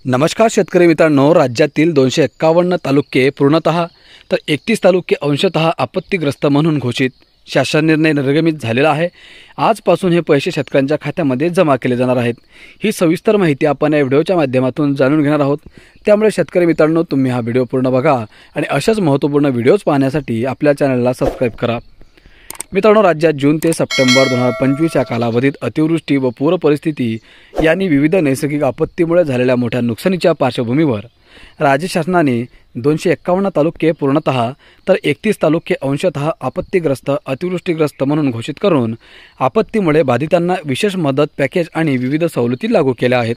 नमस्कार शेतकरी मित्रांनो, राज्यातील 251 तालुके पूर्णतः तर 31 तालुके अंशतः आपत्तीग्रस्त म्हणून घोषित शासन निर्णय निर्गमित झालेला आहे। आजपासून हे पैसे शेतकऱ्यांच्या खात्यामध्ये जमा केले जाणार आहेत। ही सविस्तर माहिती आपण या व्हिडिओच्या माध्यमातून जाणून घेणार आहोत। त्यामुळे शेतकरी मित्रांनो, तुम्ही हा व्हिडिओ पूर्ण बघा आणि अशाच महत्त्वपूर्ण व्हिडिओज पाहण्यासाठी आपल्या चॅनलला सबस्क्राइब करा। मित्रांनो, राज्यात जून ते सप्टेंबर 2025 या कालावधीत अतिवृष्टी व पूर परिस्थिती यांनी विविध नैसर्गिक आपत्तीमुळे झालेल्या मोठ्या नुकसानीच्या पार्श्वभूमीवर राज्य शासनाने 251 तालुके पूर्णतः तर 31 तालुके अंशतः आपत्तीग्रस्त अतिवृष्टीग्रस्त म्हणून घोषित करून आपत्तीमुळे बाधितांना विशेष मदत पॅकेज आणि विविध सवलती लागू केल्या आहेत।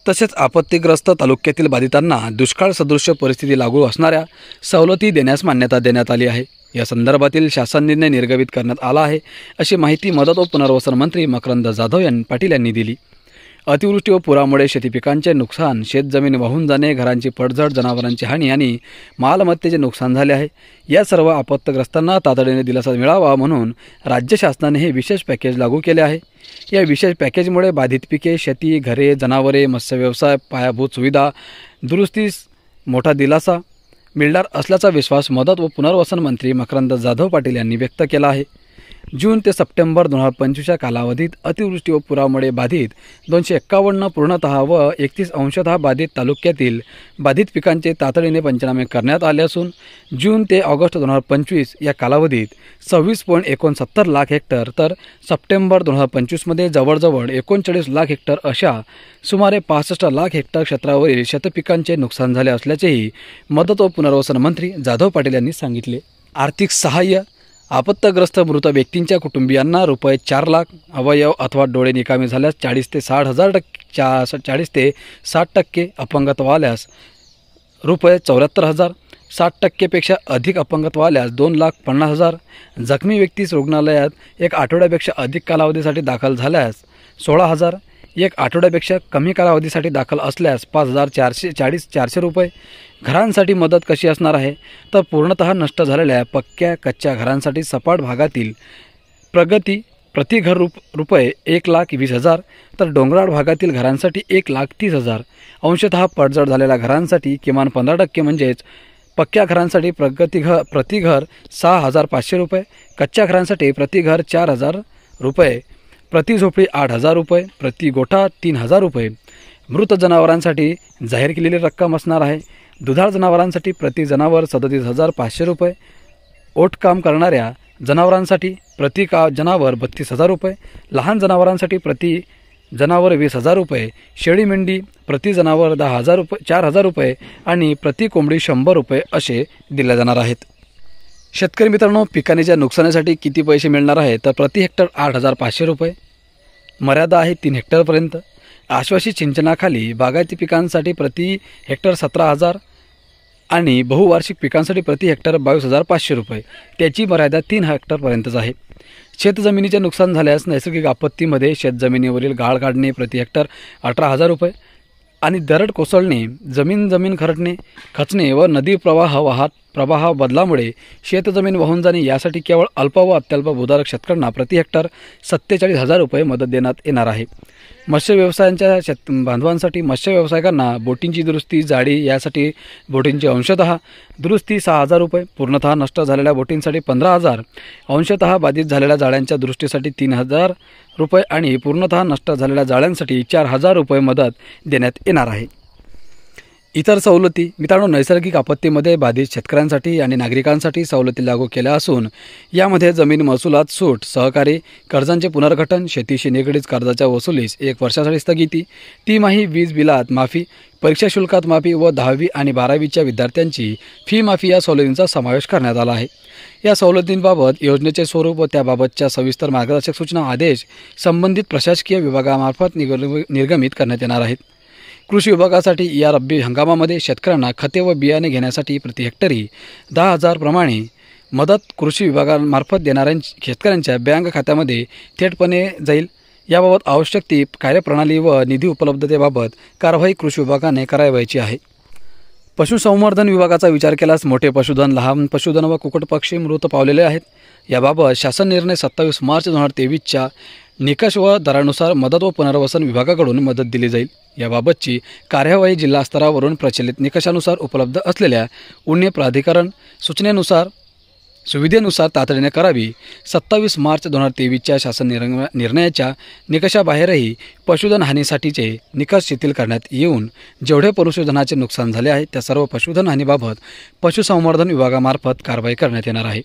तसेच आपत्तीग्रस्त तालुक्यातील बाधितांना दुष्काळ सदृश परिस्थिती लागू असणाऱ्या सवलती देण्यास मान्यता देण्यात आली आहे। या संदर्भातील शासन निर्णय निर्गमित करण्यात आला आहे, अशी माहिती मदत व पुनर्वसन मंत्री मकरंद जाधव पाटील यांनी दिली। अतिवृष्टी व पुरामुळे शेती पिकांचे नुकसान, शेतजमीन वाहून जाणे, घरांची पडझड, जनावरांची हानी आणि मालमत्तेचे नुकसान झाले आहे। या सर्व आपत्तीग्रस्तांना तातडीने दिलासा मिळावा म्हणून राज्य शासनाने हे विशेष पॅकेज लागू केले आहे। या विशेष पॅकेजमुळे बाधित पिके, शेती, घरे, जनावरे, मत्स्य व्यवसाय, पायाभूत सुविधा दुरुस्तीस मोठा दिलासा मिळणार असल्याचा विश्वास मदत व पुनर्वसन मंत्री मकरंद जाधव पाटील यांनी व्यक्त केला आहे। जून ते सप्टेंबर 2025 या कालावधीत अतिवृष्टी व पुरामुळे बाधित 251 पूर्णतः व 31 अंशतः बाधित तालुक्यातील बाधित पिकांचे तातडीने पंचनामे करण्यात आले असून जून ते ऑगस्ट 2025 या कालावधीत 26.69 लाख हेक्टर तर सप्टेंबर 2025 मध्ये जवळजवळ 39 लाख हेक्टर अशा सुमारे 65 लाख हेक्टर क्षेत्रावरील शेतपिकांचे नुकसान झाले असल्याचेही मदत व पुनर्वसन मंत्री जाधव पाटील यांनी सांगितले। आर्थिक सहाय्य आपत्तीग्रस्त मृत व्यक्तींच्या कुटुंबियांना रुपये 4 लाख, अवयव अथवा डोळे निकामी झाल्यास 40 ते 60% अपंगत्व आल्यास रुपये 74,000, 60% अधिक अपंगत्व आल्यास 2,50,000, जखमी व्यक्तीस रुग्णालयात 1 आठवड्यापेक्षा अधिक कालावधीसाठी दाखल झाल्यास 16,000, 1 आठवड्यापेक्षा कमी कालावधीसाठी दाखल असल्यास 5,440 रुपये। घरांसाठी मदत कशी असणार आहे तर पूर्णतः नष्ट झालेल्या पक्क्या कच्च्या घरांसाठी सपाट भागातील प्रगती प्रति घर रुपये 1,20,000 तर डोंगराळ भागातील घरांसाठी 1,30,000, अंशतः पडझड झालेल्या घरांसाठी किमान 15% म्हणजेच पक्क्या घरांसाठी प्रति घर 6,500 रुपये, कच्च्या घरांसाठी प्रति घर 4,000 रुपये, प्रति झोपडी 8,000 रुपये, प्रति गोठा 3,000 रुपये। मृत जनावरांसाठी जाहीर केलेली रक्कम असणार आहे। दुधाळ जनावरांसाठी प्रति जनावर 37,500 रुपये, ओटकाम करणाऱ्या जनावरांसाठी प्रति जनावर 32,000 रुपये, लहान जनावरांसाठी प्रति जनावर 20,000 रुपये, शेळी मेंढी प्रति जनावर 10,000 रुपये 4,000 रुपये आणि प्रति कोंबडी 100 रुपये असे दिले जाणार आहेत। शेतकरी मित्रांनो, पिकांच्या नुकसानीसाठी किती पैसे मिळणार आहे तर प्रति हेक्टर 8,500 रुपये, मर्यादा आहे 3 हेक्टरपर्यंत। आश्वासित सिंचनाखाली बागायती पिकांसाठी प्रति हेक्टर 17,000 आणि बहुवार्षिक पिकांसाठी प्रति हेक्टर 22,500 रुपये, त्याची मर्यादा 3 हेक्टरपर्यंतच आहे। शेतजमिनीचे नुकसान झाल्यास नैसर्गिक आपत्तीमध्ये शेतजमिनीवरील गाळ काढणे प्रति हेक्टर 18,000 रुपये आणि दरड कोसळणे, जमीन खचणे व नदी प्रवाह बदलामुळे शेतजमीन वाहून जाणे यासाठी केवळ अल्प व अत्यल्प भूधारक शेतकऱ्यांना प्रति हेक्टर 47,000 रुपये मदत देण्यात येणार आहे। मत्स्य व्यवसायांच्या बांधवांसाठी मत्स्य व्यावसायिकांना बोटींची दुरुस्ती, जाळी यासाठी बोटींची अंशतः दुरुस्ती 6,000 रुपये, पूर्णतः नष्ट झालेल्या बोटींसाठी 15,000, अंशतः बाधित झालेल्या जाळ्यांच्या दुरुस्तीसाठी 3,000 रुपये आणि पूर्णतः नष्ट झालेल्या जाळ्यांसाठी 4,000 रुपये मदत देण्यात येणार आहे। इतर सवलती मित्रांनो, नैसर्गिक आपत्तीमध्ये बाधित शेतकऱ्यांसाठी आणि नागरिकांसाठी सवलती लागू केल्या असून यामध्ये जमीन महसुलात सूट, सहकारी कर्जांचे पुनर्गठन, शेतीशी निगडीत कर्जाच्या वसुलीस 1 वर्षासाठी स्थगिती, तिमाही वीज बिलात माफी, परीक्षा शुल्कात माफी व 10वी आणि 12वीच्या विद्यार्थ्यांची फी माफी या सवलतींचा समावेश करण्यात आला आहे। या सवलतींबाबत योजनेचे स्वरूप व त्याबाबतच्या सविस्तर मार्गदर्शक सूचना आदेश संबंधित प्रशासकीय विभागामार्फत निर्गमित करण्यात येणार आहेत। कृषी विभागासाठी या रब्बी हंगामामध्ये शेतकऱ्यांना खते व बियाणे घेण्यासाठी प्रति हेक्टरी 10,000 प्रमाणे मदत कृषी विभागामार्फत देणाऱ्या शेतकऱ्यांच्या बँक खात्यामध्ये थेटपणे जाईल। याबाबत आवश्यक ती कार्यप्रणाली व निधी उपलब्धतेबाबत कारवाई कृषी विभागाने करावयाची आहे। पशुसंवर्धन विभागाचा विचार केल्यास मोठे पशुधन, लहान पशुधन व कुक्कुट पक्षी मृत पावलेले आहेत. याबाबत शासन निर्णय 27 मार्च 2023च्या निकष व दरानुसार मदत व पुनर्वसन विभागाकडून मदत दिली जाईल. याबाबतची कार्यवाही जिल्हा स्तरावरून प्रचलित निकषानुसार उपलब्ध असलेल्या उन्नय प्राधिकरण सूचनेनुसार सुविधेनुसार तातडीने करावी. 27 मार्च 2023च्या शासन निर्णयाच्या निकषाबाहेरही पशुधन हानीसाठीचे निकष शिथिल करण्यात येऊन जेवढे पशुधनाचे नुकसान झाले आहे त्या सर्व पशुधन हानीबाबत पशुसंवर्धन विभागामार्फत कारवाई करण्यात येणार आहे.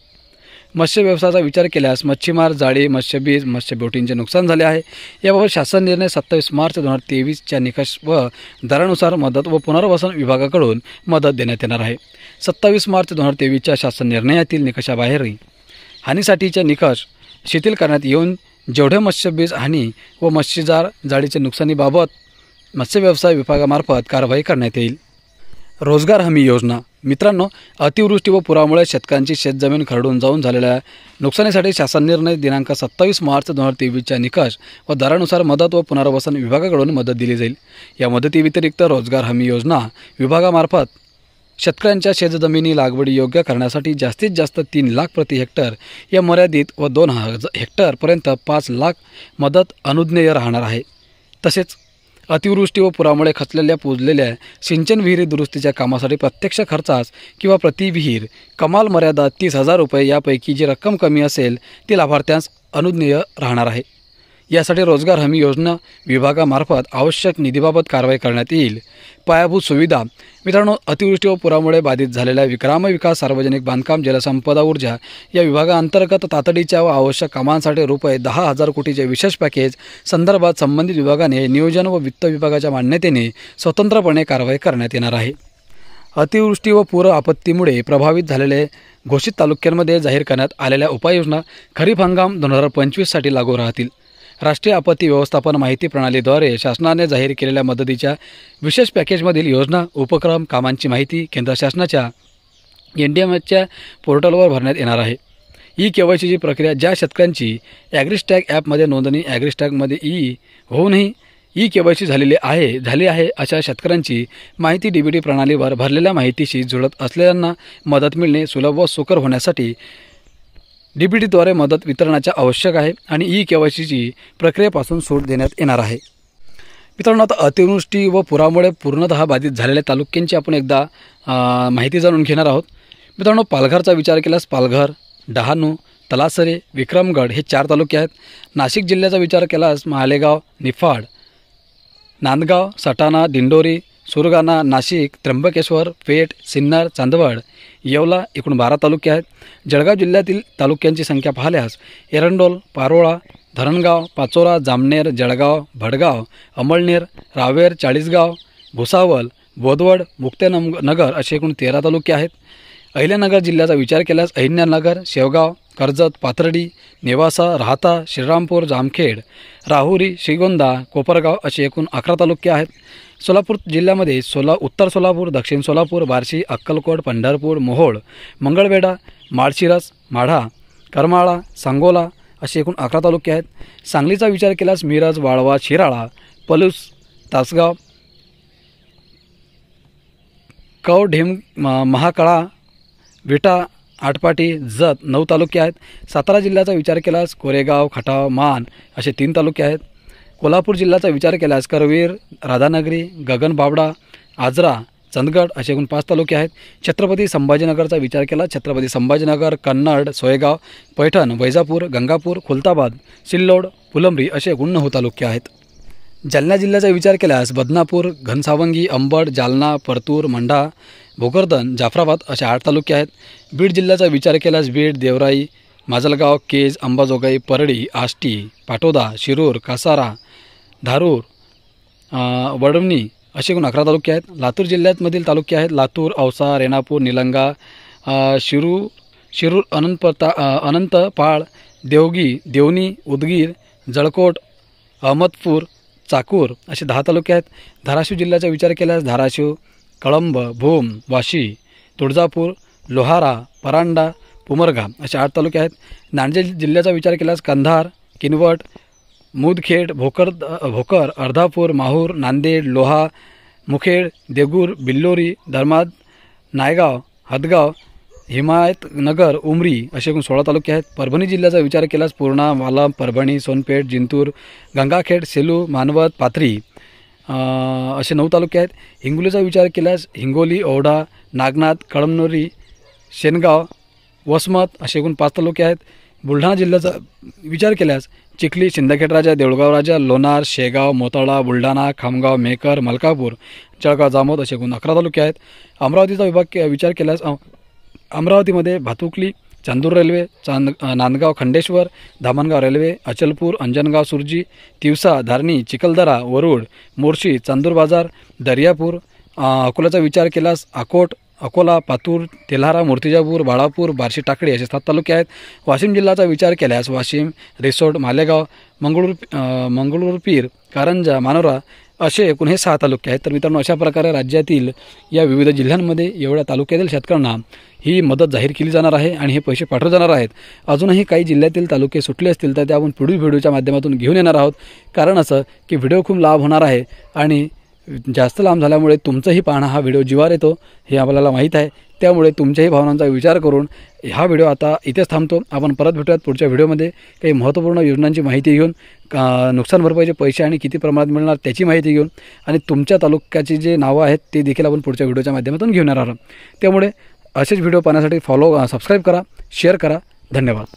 मत्स्य व्यवसायाचा विचार केल्यास मच्छीमार, जाळी, मत्स्यबीज, मत्स्यबोटींचे नुकसान झाले आहे. याबाबत शासन निर्णय 27 मार्च 2023च्या निकष व दरानुसार मदत व पुनर्वसन विभागाकडून मदत देण्यात येणार आहे. 27 मार्च 2023च्या शासन निर्णयातील निकषाबाहेरही हानीसाठीचे निकष शिथिल करण्यात येऊन जेवढे मत्स्यबीज हानी व मत्स्यजार जाळीचे नुकसानीबाबत मत्स्य व्यवसाय विभागामार्फत कारवाई करण्यात येईल. रोजगार हमी योजना. मित्रांनो, अतिवृष्टी व पुरामुळे शेतकऱ्यांची शेतजमीन खरडून जाऊन झालेल्या नुकसानीसाठी शासन निर्णय दिनांक 27 मार्च 2023च्या निकष व दरानुसार मदत व पुनर्वसन विभागाकडून मदत दिली जाईल. या मदतीव्यतिरिक्त रोजगार हमी योजना विभागामार्फत शेतकऱ्यांच्या शेतजमिनी लागवडी योग्य करण्यासाठी जास्तीत जास्त 3 लाख प्रति हेक्टर या मर्यादित व 2 हेक्टरपर्यंत 5 लाख मदत अनुज्ञेय राहणार आहे. तसेच अतिवृष्टी व पुरामुळे खचलेल्या पुजलेल्या सिंचन विहिरी दुरुस्तीच्या कामासाठी प्रत्यक्ष खर्चास किंवा प्रति विहीर कमाल मर्यादा 30,000 रुपये यापैकी जी रक्कम कमी असेल ती लाभार्थ्यांस अनुज्ञेय राहणार आहे. यासाठी रोजगार हमी योजना विभागामार्फत आवश्यक निधीबाबत कारवाई करण्यात येईल. पायाभूत सुविधा. मित्रांनो, अतिवृष्टी व पुरामुळे बाधित झालेल्या ग्रामविकास, सार्वजनिक बांधकाम, जलसंपदा, ऊर्जा या विभागांतर्गत तातडीच्या व आवश्यक कामांसाठी रुपये 10,000 कोटीचे विशेष पॅकेज संदर्भात संबंधित विभागाने नियोजन व वित्त विभागाच्या मान्यतेने स्वतंत्रपणे कारवाई करण्यात येणार आहे. अतिवृष्टी व पूर आपत्तीमुळे प्रभावित झालेले घोषित तालुक्यांमध्ये जाहीर करण्यात आलेल्या उपाययोजना खरीप हंगाम 2025साठी लागू राहतील. राष्ट्रीय आपत्ती व्यवस्थापन माहिती प्रणालीद्वारे शासनाने जाहीर केलेल्या मदतीच्या विशेष पॅकेजमधील योजना, उपक्रम, कामांची माहिती केंद्र शासनाच्या NDMच्या पोर्टलवर भरण्यात येणार आहे. KYCची प्रक्रिया. ज्या शेतकऱ्यांची ॲग्रिस्टॅग ॲपमध्ये नोंदणी ॲग्रिस्टॅगमध्ये होऊनही KYC झाली आहे अशा शेतकऱ्यांची माहिती DBT प्रणालीवर भरलेल्या माहितीशी जुळत असलेल्यांना मदत मिळणे सुलभ व सुकर होण्यासाठी DBTद्वारे मदत वितरणाच्या आवश्यक आहे आणि KYCची प्रक्रियेपासून सूट देण्यात येणार आहे. मित्रांनो, आता अतिवृष्टी व पुरामुळे पूर्णतः बाधित झालेल्या तालुक्यांची आपण एकदा माहिती जाणून घेणार आहोत. मित्रांनो, पालघरचा विचार केल्यास पालघर, डहाणू, तलासरी, विक्रमगड हे 4 तालुके आहेत. नाशिक जिल्ह्याचा विचार केल्यास मालेगाव, निफाड, नांदगाव, सटाणा, दिंडोरी, सुरगाणा, नाशिक, त्र्यंबकेश्वर, पेठ, सिन्नर, चांदवड, येवला एकूण 12 तालुके आहेत. जळगाव जिल्ह्यातील तालुक्यांची संख्या पाहिल्यास एरंडोल, पारोळा, धरणगाव, पाचोरा, जामनेर, जळगाव, भडगाव, अमळनेर, रावेर, चाळीसगाव, भुसावळ, बोदवड, मुक्तेनगर असे एकूण 13 तालुके आहेत. अहिल्यानगर जिल्ह्याचा विचार केल्यास अहिल्यानगर, शेवगाव, कर्जत, पाथर्डी, नेवासा, राहाता, श्रीरामपूर, जामखेड, राहुरी, श्रीगोंदा, कोपरगाव असे एकूण 11 तालुके आहेत. सोलापूर जिल्ह्यामध्ये उत्तर सोलापूर, दक्षिण सोलापूर, बार्शी, अक्कलकोट, पंढरपूर, मोहोळ, मंगळवेढा, माळशिरस, माढा, करमाळा, सांगोला असे एकूण 11 तालुके आहेत. सांगलीचा विचार केल्यास मिरज, वाळवा, शिराळा, पलूस, तासगाव, कवढेम, महाकाळा, विटा, आटपाटी, जत 9 तालुके आहेत. सातारा जिल्ह्याचा विचार केल्यास कोरेगाव, खटाव, मान असे 3 तालुके आहेत. कोल्हापूर जिल्ह्याचा विचार केल्यास करवीर, राधानगरी, गगनबावडा, आजरा, चंदगड असे एकूण 5 तालुके आहेत. छत्रपती संभाजीनगरचा विचार केला छत्रपती संभाजीनगर, कन्नड, सोयगाव, पैठण, वैजापूर, गंगापूर, खुलताबाद, सिल्लोड, फुलंब्री असे एकूण 9 तालुके आहेत. जालना जिल्ह्याचा विचार केल्यास बदनापूर, घनसावंगी, अंबड, जालना, परतूर, मंढा, भोकरदन, जाफराबाद असे 8 तालुके आहेत. बीड जिल्ह्याचा विचार केल्यास बीड, देवराई, माजलगाव, केज, अंबाजोगाई, परळी, आष्टी, पाटोदा, शिरूर, कासारा, धारूर, वडवणी असे एकूण 11 तालुके आहेत. लातूर जिल्ह्यामधील तालुके आहेत लातूर, औसा, रेणापूर, निलंगा, शिरूर, अनंतपाळ, देवणी, उदगीर, जळकोट, अहमदपूर, चाकूर असे 10 तालुके आहेत. धाराशिव जिल्ह्याचा विचार केल्यास धाराशिव, कळंब, भूम, वाशी, तुळजापूर, लोहारा, परांडा, पुमरगा असे 8 तालुके आहेत. नांदेड जिल्ह्याचा विचार केल्यास कंधार, किनवट, मुदखेड, भोकर, अर्धापूर, माहूर, नांदेड, लोहा, मुखेड, देगूर, बिल्लोरी, धर्माद, नायगाव, हदगाव, हिमायतनगर, उमरी असे एकूण 16 तालुके आहेत. परभणी जिल्ह्याचा विचार केल्यास पूर्णा, मालम, परभणी, सोनपेठ, जिंतूर, गंगाखेड, सेलू, मानवत, पाथरी असे 9 तालुके आहेत. हिंगोलीचा विचार केल्यास हिंगोली, औढा, नागनाथ, कळमनुरी, शेनगाव, वसमत असे एकूण 5 तालुके आहेत. बुलढाणा जिल्ह्याचा विचार केल्यास चिखली, सिंदखेड राजा, देऊळगाव राजा, लोणार, शेगाव, मोताळा, बुलढाणा, खामगाव, मेकर, मलकापूर, जळगाव, जामोद असे एकूण 11 तालुके आहेत. अमरावतीचा विचार केल्यास अमरावतीमध्ये भातुकली, चांदूर रेल्वे, नांदगाव, खंडेश्वर, धामणगाव रेल्वे, अचलपूर, अंजनगाव, सुरजी, तिवसा, धारणी, चिखलदरा, वरुड, मोर्शी, चांदूर बाजार, दर्यापूर. अकोल्याचा विचार केल्यास अकोट, अकोला, पातूर, तेल्हारा, मूर्तिजापूर, बाळापूर, बार्शी, टाकळी असे 7 तालुके आहेत. वाशिम जिल्ह्याचा विचार केल्यास वाशिम, रिसोड, मालेगाव, मंगळूरपीर, कारंजा, मानोरा असे एकूण हे 6 तालुके आहेत. तर मित्रांनो, अशा प्रकारे राज्यातील या विविध जिल्ह्यांमध्ये एवढ्या तालुक्यातील शेतकऱ्यांना ही मदत जाहीर केली जाणार आहे आणि हे पैसे पाठवले जाणार आहेत. अजूनही काही जिल्ह्यातील तालुके सुटले असतील तर ते आपण पुढील व्हिडिओच्या माध्यमातून घेऊन येणार आहोत. कारण असं की व्हिडिओ खूप लाभ होणार आहे आणि जास्त लांब झाल्यामुळे तुमचंही पाहणं हा व्हिडिओ जिवार येतो हे आपल्याला माहीत आहे. त्यामुळे तुमच्याही भावनांचा विचार करून हा व्हिडिओ आता इथेच थांबतो. आपण परत भेटूयात पुढच्या व्हिडिओमध्ये काही महत्त्वपूर्ण योजनांची माहिती घेऊन, नुकसान भरपाईचे पैसे आणि किती प्रमाणात मिळणार त्याची माहिती घेऊन आणि तुमच्या तालुक्याची जे नावं आहेत ते देखील आपण पुढच्या व्हिडिओच्या माध्यमातून घेऊन येणार आहोत. त्यामुळे असेच व्हिडिओ पाहण्यासाठी सबस्क्राईब करा, शेअर करा. धन्यवाद.